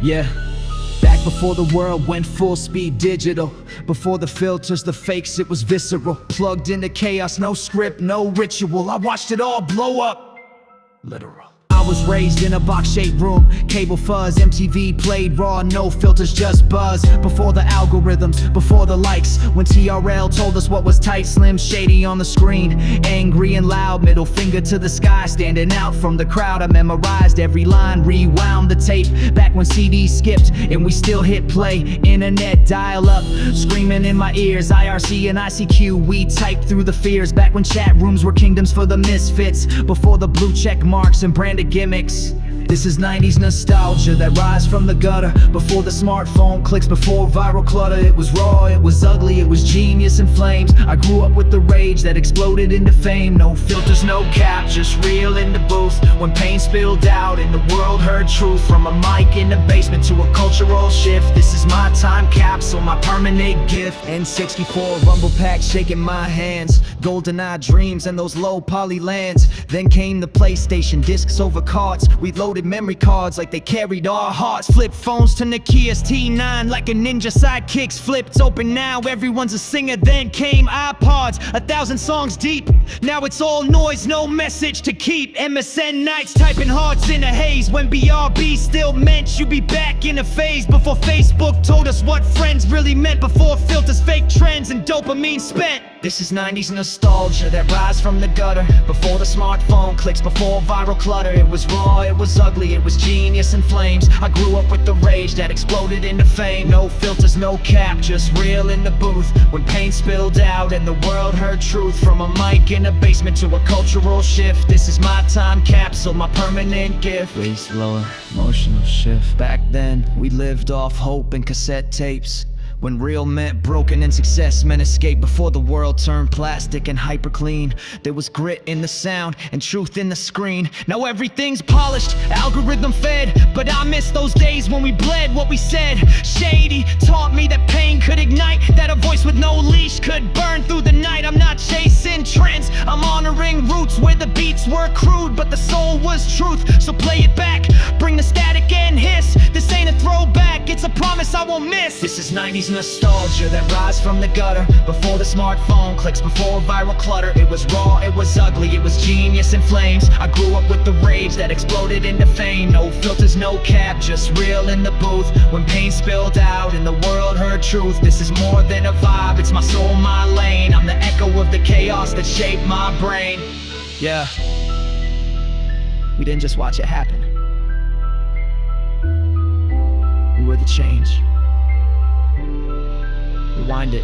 Yeah, back before the world went full speed digital. Before the filters, the fakes, it was visceral. Plugged into chaos, no script, no ritual. I watched it all blow up, literal. I was raised in a box-shaped room, cable fuzz, MTV played raw, no filters, just buzz. Before the algorithms, before the likes, when TRL told us what was tight, Slim Shady on the screen, angry and loud, middle finger to the sky, standing out from the crowd. I memorized every line, rewound the tape, back when CDs skipped and we still hit play. Internet dial-up, screaming in my ears, IRC and ICQ, we typed through the fears. Back when chat rooms were kingdoms for the misfits, before the blue check marks and branded gimmicks. This is 90s nostalgia that rise from the gutter. Before the smartphone clicks, before viral clutter. It was raw, it was ugly, it was genius in flames. I grew up with the rage that exploded into fame. No filters, no cap, just real in the booth. When pain spilled out and the world heard truth. From a mic in the basement to a cultural shift. This is my time capsule, my permanent gift. N64 rumble pack shaking my hands. GoldenEye dreams and those low poly lands. Then came the PlayStation, discs over cards. We loaded memory cards like they carried our hearts. Flip phones to Nokia's T9 like a ninja sidekicks flipped open. Now everyone's a singer. Then came iPods, 1,000 songs deep. Now it's all noise, no message to keep. MSN nights typing hearts in a haze, when BRB still meant you'd be back in a phase. Before Facebook told us what friends really meant. Before filters, fake trends, and dopamine spent. This is 90s nostalgia that rise from the gutter. Before the smartphone clicks, before viral clutter. It was raw, it was ugly, it was genius in flames. I grew up with the rage that exploded into fame. No filters, no cap, just real in the booth. When pain spilled out and the world heard truth. From a mic in a basement to a cultural shift. This is my time capsule, my permanent gift. Raise lower, emotional shift. Back then, we lived off hope and cassette tapes. When real meant broken and success meant escape. Before the world turned plastic and hyper clean, there was grit in the sound and truth in the screen. Now everything's polished, algorithm fed, but I miss those days when we bled what we said. Shady taught me that pain could ignite, that a voice with no leash could burn through the night. I'm not chasing trends, I'm honoring roots where the beats were crude, but the soul was truth. So play it back, bring the static and hiss. This ain't a throwback, it's a promise I won't miss. This is 90s nostalgia that rise from the gutter. Before the smartphone clicks, before viral clutter. It was raw, it was ugly, it was genius in flames. I grew up with the rage that exploded into fame. No filters, no cap, just real in the booth. When pain spilled out and the world heard truth. This is more than a vibe, it's my soul, my lane. I'm the echo of the chaos that shaped my brain. Yeah, we didn't just watch it happen, we were the change. Rewind it.